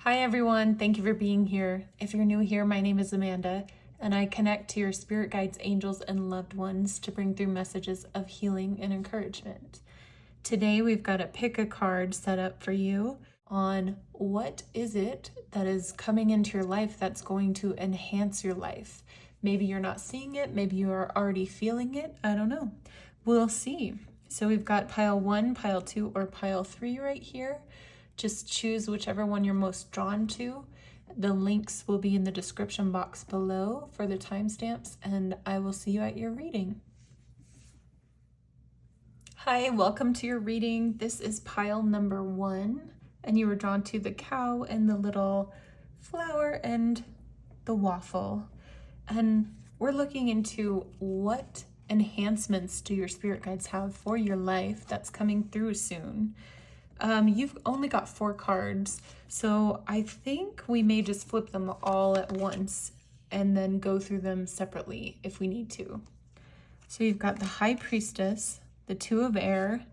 Hi everyone, thank you for being here. If you're new here, my name is Amanda, and I connect to your spirit guides, angels, and loved ones to bring through messages of healing and encouragement. Today we've got a pick a card set up for you on what is it that is coming into your life that's going to enhance your life. Maybe you're not seeing it, maybe you are already feeling it, I don't know. We'll see. So we've got pile 1, pile 2, or pile 3 right here. Just choose whichever one you're most drawn to. The links will be in the description box below for the timestamps, and I will see you at your reading. Hi, welcome to your reading. This is pile number 1, and you were drawn to the cow and the little flower and the waffle. And we're looking into what enhancements do your spirit guides have for your life that's coming through soon. You've only got 4 cards, so I think we may just flip them all at once and then go through them separately if we need to. So you've got the High Priestess, the Two of Air,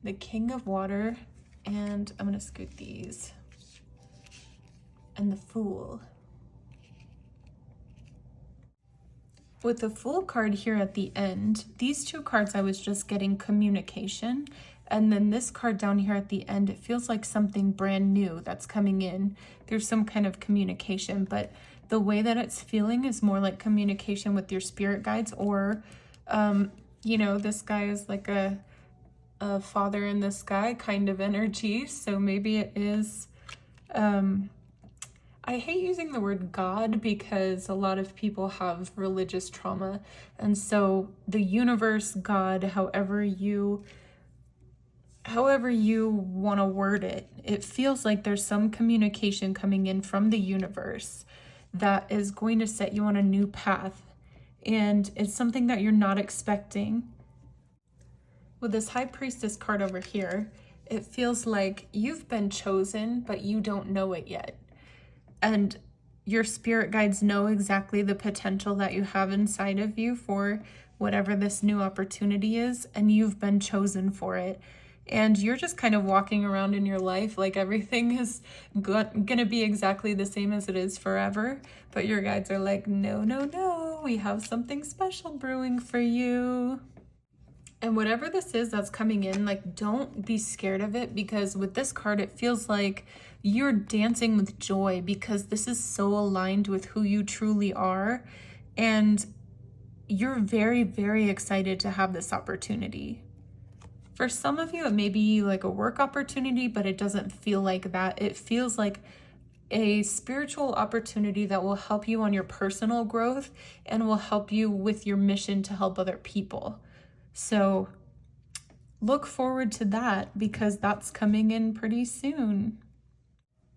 the King of Water, and I'm going to scoot these, and the Fool. With the Fool card here at the end, these 2 cards I was just getting communication, and then this card down here at the end, it feels like something brand new that's coming in. There's some kind of communication, but the way that it's feeling is more like communication with your spirit guides, or this guy is like a father in the sky kind of energy, so maybe it is I hate using the word God because a lot of people have religious trauma, and so the universe, God, however you want to word it, it feels like there's some communication coming in from the universe that is going to set you on a new path, and it's something that you're not expecting. With this High Priestess card over here, it feels like you've been chosen, but you don't know it yet. And your spirit guides know exactly the potential that you have inside of you for whatever this new opportunity is, and you've been chosen for it. And you're just kind of walking around in your life like everything is gonna be exactly the same as it is forever. But your guides are like, no, no, no, we have something special brewing for you. And whatever this is that's coming in, like, don't be scared of it, because with this card, it feels like you're dancing with joy because this is so aligned with who you truly are. And you're very, very excited to have this opportunity. For some of you, it may be like a work opportunity, but it doesn't feel like that. It feels like a spiritual opportunity that will help you on your personal growth and will help you with your mission to help other people. So look forward to that because that's coming in pretty soon.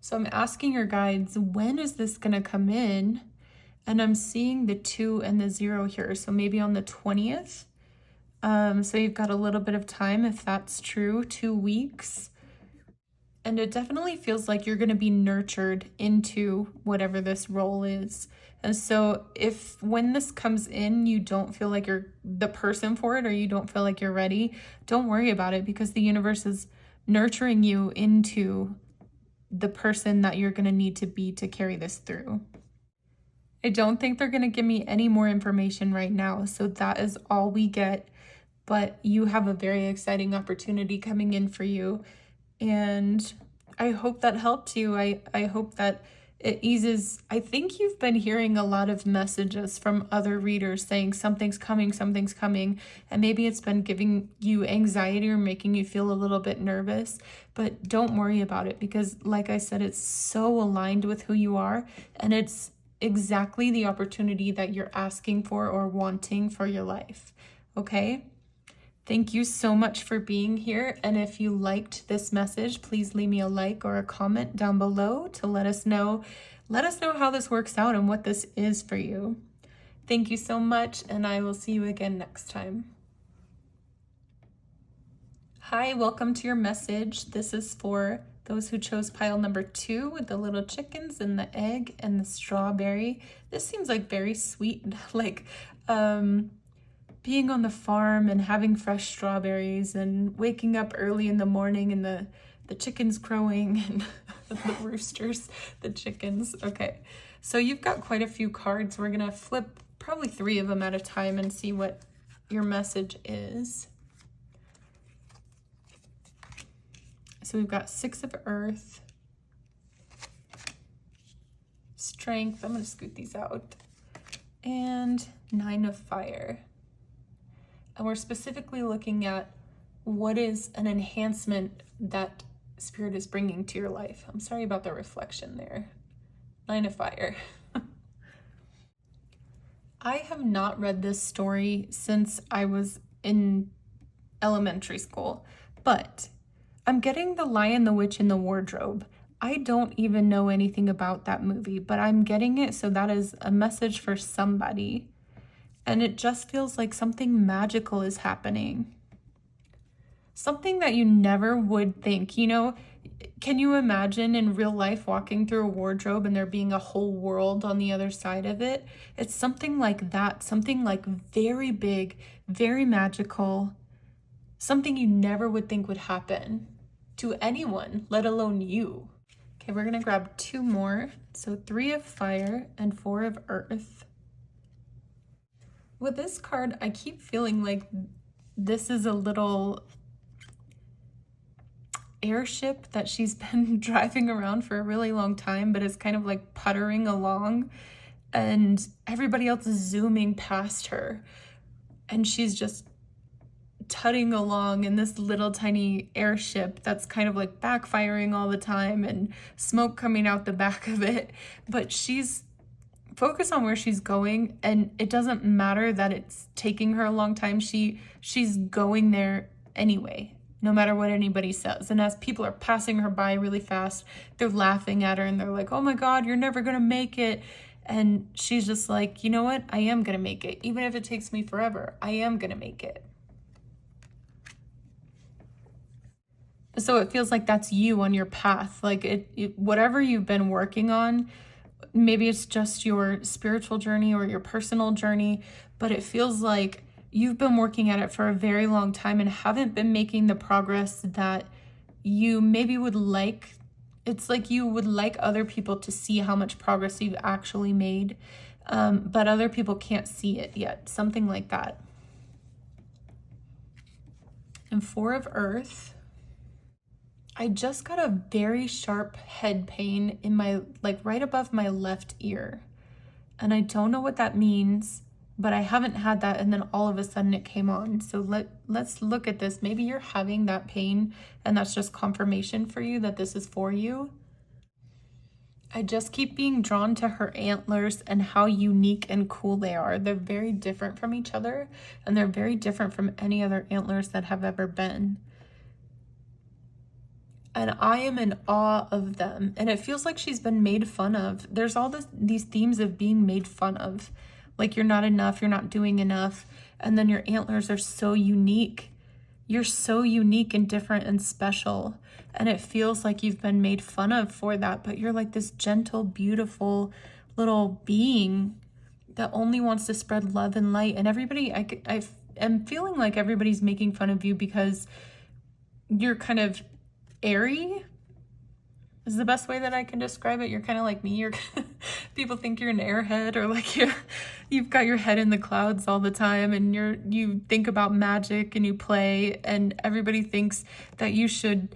So I'm asking your guides, when is this going to come in? And I'm seeing the 2 and the 0 here. So maybe on the 20th. So you've got a little bit of time if that's true, 2 weeks. And it definitely feels like you're going to be nurtured into whatever this role is. And so if when this comes in, you don't feel like you're the person for it, or you don't feel like you're ready, don't worry about it, because the universe is nurturing you into the person that you're going to need to be to carry this through. I don't think they're going to give me any more information right now. So that is all we get. But you have a very exciting opportunity coming in for you. And I hope that helped you. I hope that it eases. I think you've been hearing a lot of messages from other readers saying something's coming, and maybe it's been giving you anxiety or making you feel a little bit nervous, but don't worry about it, because like I said, it's so aligned with who you are, and it's exactly the opportunity that you're asking for or wanting for your life. Okay? Thank you so much for being here, and if you liked this message, please leave me a like or a comment down below to let us know how this works out and what this is for you. Thank you so much, and I will see you again next time. Hi, welcome to your message. This is for those who chose pile number 2 with the little chickens and the egg and the strawberry. This seems like very sweet, like being on the farm and having fresh strawberries and waking up early in the morning and the chickens crowing and the roosters, the chickens. Okay, so you've got quite a few cards. We're gonna flip probably 3 of them at a time and see what your message is. So we've got 6 of Earth, Strength, I'm gonna scoot these out, and 9 of Fire. And we're specifically looking at what is an enhancement that Spirit is bringing to your life. I'm sorry about the reflection there. 9 of Fire. I have not read this story since I was in elementary school, but I'm getting The Lion, the Witch, and the Wardrobe. I don't even know anything about that movie, but I'm getting it, so that is a message for somebody. And it just feels like something magical is happening. Something that you never would think, you know, can you imagine in real life walking through a wardrobe and there being a whole world on the other side of it? It's something like that, something like very big, very magical, something you never would think would happen to anyone, let alone you. Okay, we're gonna grab 2 more. So 3 of Fire and 4 of Earth. With this card, I keep feeling like this is a little airship that she's been driving around for a really long time, but it's kind of like puttering along and everybody else is zooming past her. And she's just tutting along in this little tiny airship that's kind of like backfiring all the time and smoke coming out the back of it. But she's focused on where she's going, and it doesn't matter that it's taking her a long time. She's going there anyway, no matter what anybody says. And as people are passing her by really fast, they're laughing at her and they're like, oh my God, you're never gonna make it. And she's just like, you know what? I am gonna make it. Even if it takes me forever, I am gonna make it. So it feels like that's you on your path. Like whatever you've been working on, maybe it's just your spiritual journey or your personal journey, but it feels like you've been working at it for a very long time and haven't been making the progress that you maybe would like. It's like you would like other people to see how much progress you've actually made, but other people can't see it yet. Something like that. And 4 of Earth. I just got a very sharp head pain in my, like right above my left ear. And I don't know what that means, but I haven't had that, and then all of a sudden it came on. So let's look at this. Maybe you're having that pain and that's just confirmation for you that this is for you. I just keep being drawn to her antlers and how unique and cool they are. They're very different from each other, and they're very different from any other antlers that have ever been. And I am in awe of them. And it feels like she's been made fun of. There's all these themes of being made fun of. Like you're not enough, you're not doing enough. And then your antlers are so unique. You're so unique and different and special. And it feels like you've been made fun of for that. But you're like this gentle, beautiful little being that only wants to spread love and light. And everybody, I am feeling like everybody's making fun of you because you're kind of airy is the best way that I can describe it. You're kind of like me. You're people think you're an airhead, or like you've got your head in the clouds all the time, and you think about magic and you play, and everybody thinks that you should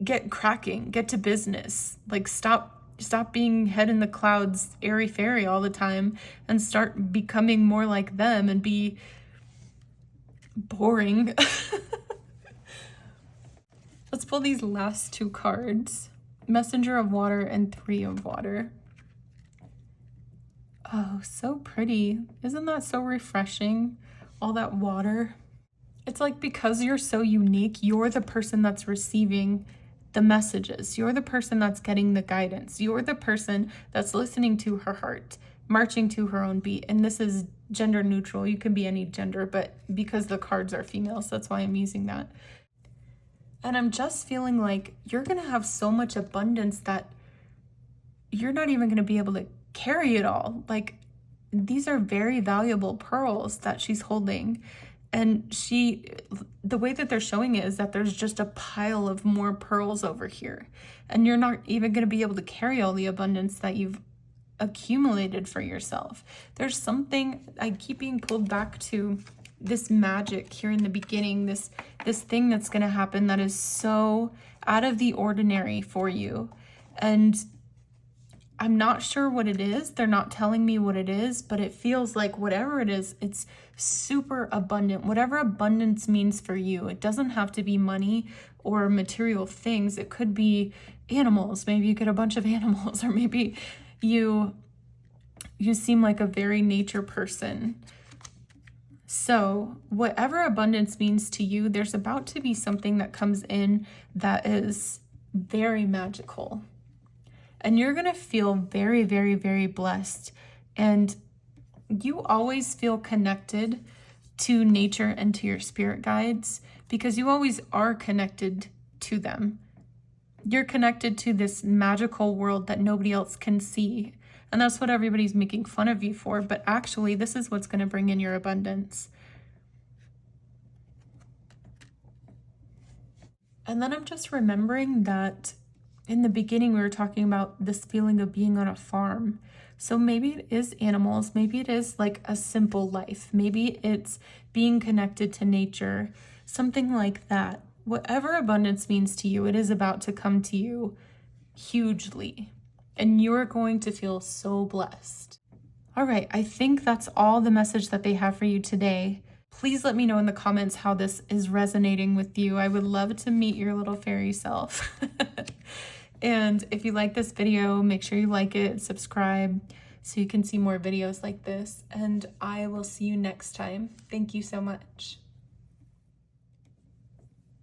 get cracking, get to business. Like stop being head in the clouds, airy fairy all the time, and start becoming more like them and be boring. Let's pull these last 2 cards. Messenger of Water and 3 of Water. Oh, so pretty. Isn't that so refreshing? All that water. It's like because you're so unique, you're the person that's receiving the messages. You're the person that's getting the guidance. You're the person that's listening to her heart, marching to her own beat. And this is gender neutral. You can be any gender, but because the cards are females, that's why I'm using that. And I'm just feeling like you're going to have so much abundance that you're not even going to be able to carry it all. Like these are very valuable pearls that she's holding. And the way that they're showing it is that there's just a pile of more pearls over here. And you're not even going to be able to carry all the abundance that you've accumulated for yourself. There's something, I keep being pulled back to this magic here in the beginning, this thing that's going to happen that is so out of the ordinary for you. And I'm not sure what it is. They're not telling me what it is, but it feels like whatever it is, it's super abundant. Whatever abundance means for you. It doesn't have to be money or material things. It could be animals. Maybe you get a bunch of animals, or maybe you seem like a very nature person. So whatever abundance means to you, there's about to be something that comes in that is very magical. And you're going to feel very, very, very blessed. And you always feel connected to nature and to your spirit guides because you always are connected to them. You're connected to this magical world that nobody else can see. And that's what everybody's making fun of you for. But actually, this is what's going to bring in your abundance. And then I'm just remembering that in the beginning, we were talking about this feeling of being on a farm. So maybe it is animals. Maybe it is like a simple life. Maybe it's being connected to nature, something like that. Whatever abundance means to you, it is about to come to you hugely. And you're going to feel so blessed. All right, I think that's all the message that they have for you today. Please let me know in the comments how this is resonating with you. I would love to meet your little fairy self. And if you like this video, make sure you like it, subscribe, so you can see more videos like this. And I will see you next time. Thank you so much.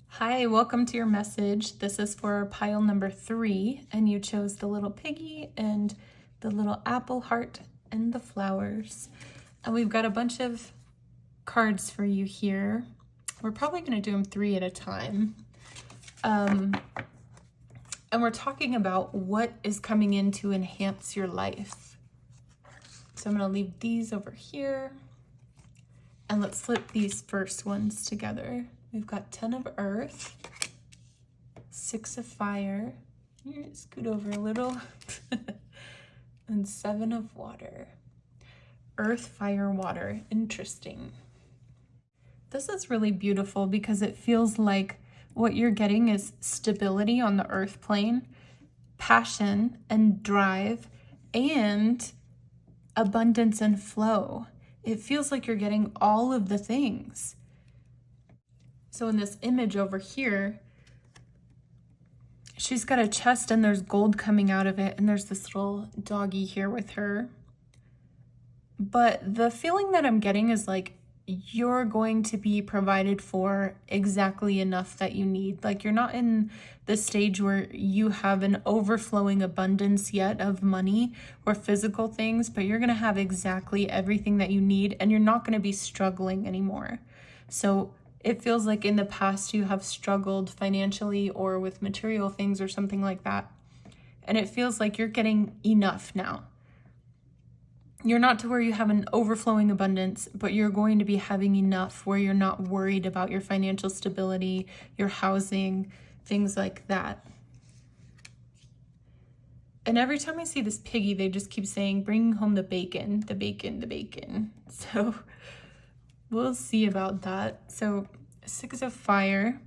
Hi, welcome to your message. This is for pile number 3, and you chose the little piggy and the little apple heart and the flowers. And we've got a bunch of cards for you here. We're probably going to do them 3 at a time. And we're talking about what is coming in to enhance your life. So I'm going to leave these over here. And let's flip these first ones together. We've got 10 of earth, 6 of fire, scoot over a little, and 7 of water. Earth, fire, water. Interesting. This is really beautiful because it feels like what you're getting is stability on the earth plane, passion and drive, and abundance and flow. It feels like you're getting all of the things. So in this image over here, she's got a chest and there's gold coming out of it, and there's this little doggy here with her. But the feeling that I'm getting is like you're going to be provided for exactly enough that you need. Like you're not in the stage where you have an overflowing abundance yet of money or physical things, but you're going to have exactly everything that you need, and you're not going to be struggling anymore. So it feels like in the past you have struggled financially or with material things or something like that. And it feels like you're getting enough now. You're not to where you have an overflowing abundance, but you're going to be having enough where you're not worried about your financial stability, your housing, things like that. And every time I see this piggy, they just keep saying, bring home the bacon, the bacon, the bacon. So we'll see about that. So 6 of fire.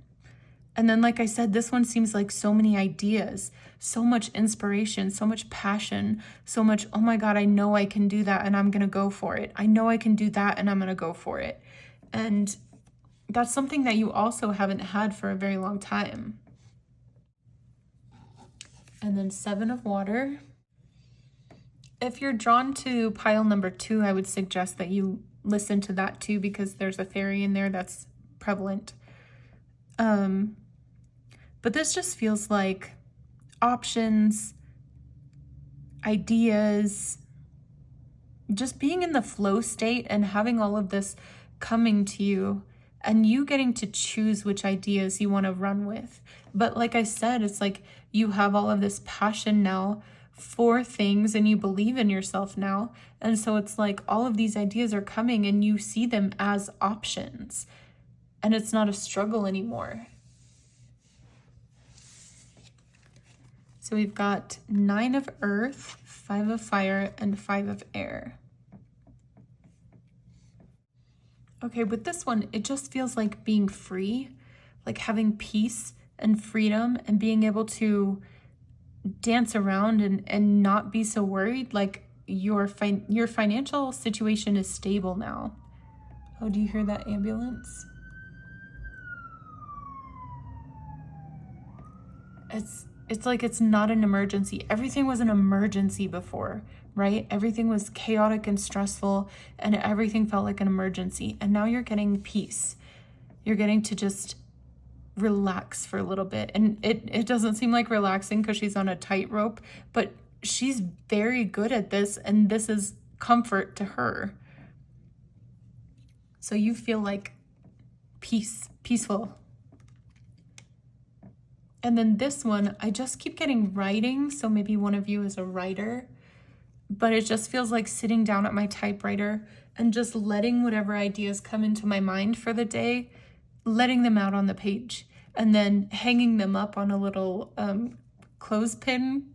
And then, like I said, this one seems like so many ideas, so much inspiration, so much passion, so much, oh my God, I know I can do that and I'm going to go for it. I know I can do that and I'm going to go for it. And that's something that you also haven't had for a very long time. And then 7 of water. If you're drawn to pile number 2, I would suggest that you listen to that too, because there's a fairy in there that's prevalent. But this just feels like options, ideas, just being in the flow state and having all of this coming to you and you getting to choose which ideas you want to run with. But like I said, it's like you have all of this passion now for things and you believe in yourself now. And so it's like all of these ideas are coming and you see them as options. And it's not a struggle anymore. So we've got 9 of earth, 5 of fire, and 5 of air. Okay, with this one, it just feels like being free, like having peace and freedom and being able to dance around and not be so worried. Like your financial situation is stable now. Oh, do you hear that ambulance? It's like it's not an emergency. Everything was an emergency before, right? Everything was chaotic and stressful and everything felt like an emergency. And now you're getting peace. You're getting to just relax for a little bit. And it doesn't seem like relaxing because she's on a tightrope, but she's very good at this and this is comfort to her. So you feel like peaceful. And then this one, I just keep getting writing. So maybe one of you is a writer, but it just feels like sitting down at my typewriter and just letting whatever ideas come into my mind for the day, letting them out on the page and then hanging them up on a little clothespin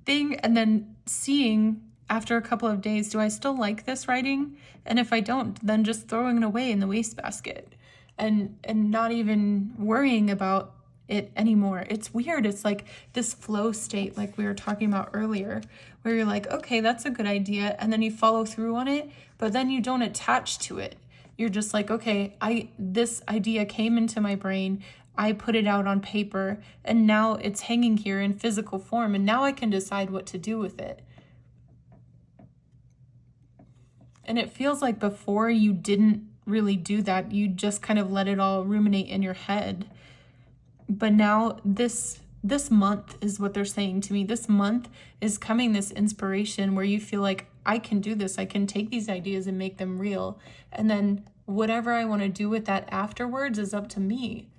thing. And then seeing after a couple of days, do I still like this writing? And if I don't, then just throwing it away in the wastebasket and not even worrying about it anymore. It's weird. It's like this flow state, like we were talking about earlier, where you're like, okay, that's a good idea. And then you follow through on it, but then you don't attach to it. You're just like, okay, this idea came into my brain. I put it out on paper and now it's hanging here in physical form. And now I can decide what to do with it. And it feels like before you didn't really do that. You just kind of let it all ruminate in your head. But now this month is what they're saying to me. This month is coming this inspiration where you feel like I can do this. I can take these ideas and make them real. And then whatever I want to do with that afterwards is up to me.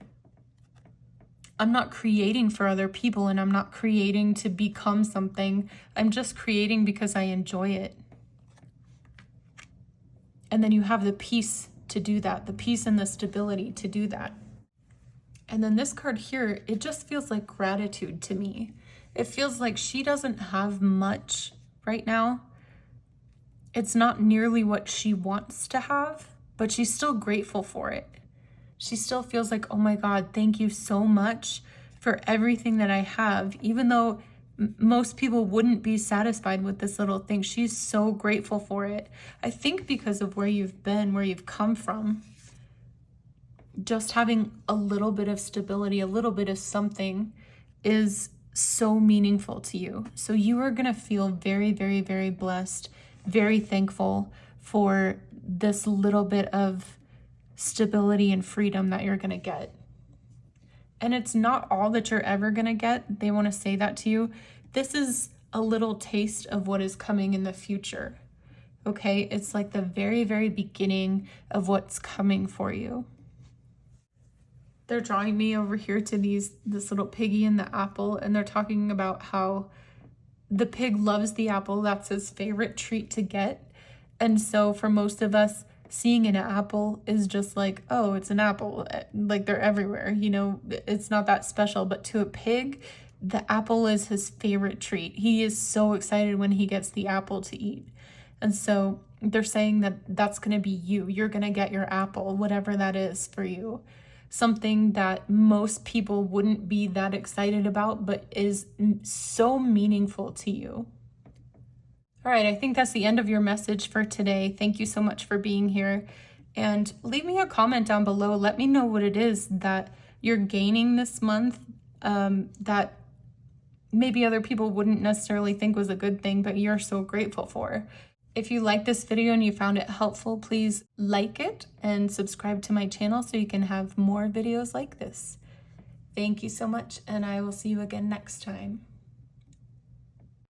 I'm not creating for other people and I'm not creating to become something. I'm just creating because I enjoy it. And then you have the peace to do that, the peace and the stability to do that. And then this card here, it just feels like gratitude to me. It feels like she doesn't have much right now. It's not nearly what she wants to have, but she's still grateful for it. She still feels like, oh my God, thank you so much for everything that I have. Even though most people wouldn't be satisfied with this little thing, she's so grateful for it. I think because of where you've been, where you've come from. Just having a little bit of stability, a little bit of something is so meaningful to you. So you are going to feel very, very, very blessed, very thankful for this little bit of stability and freedom that you're going to get. And it's not all that you're ever going to get. They want to say that to you. This is a little taste of what is coming in the future. Okay? It's like the very, very beginning of what's coming for you. They're drawing me over here to this little piggy and the apple, and they're talking about how the pig loves the apple. That's his favorite treat to get. And so for most of us, seeing an apple is just like, oh, it's an apple. Like they're everywhere, you know, it's not that special. But to a pig, the apple is his favorite treat. He is so excited when he gets the apple to eat. And so they're saying that that's going to be you. You're going to get your apple, whatever that is for you. Something that most people wouldn't be that excited about, but is so meaningful to you. All right, I think that's the end of your message for today. Thank you so much for being here. And leave me a comment down below. Let me know what it is that you're gaining this month that maybe other people wouldn't necessarily think was a good thing, but you're so grateful for. If you liked this video and you found it helpful, please like it and subscribe to my channel so you can have more videos like this. Thank you so much, and I will see you again next time.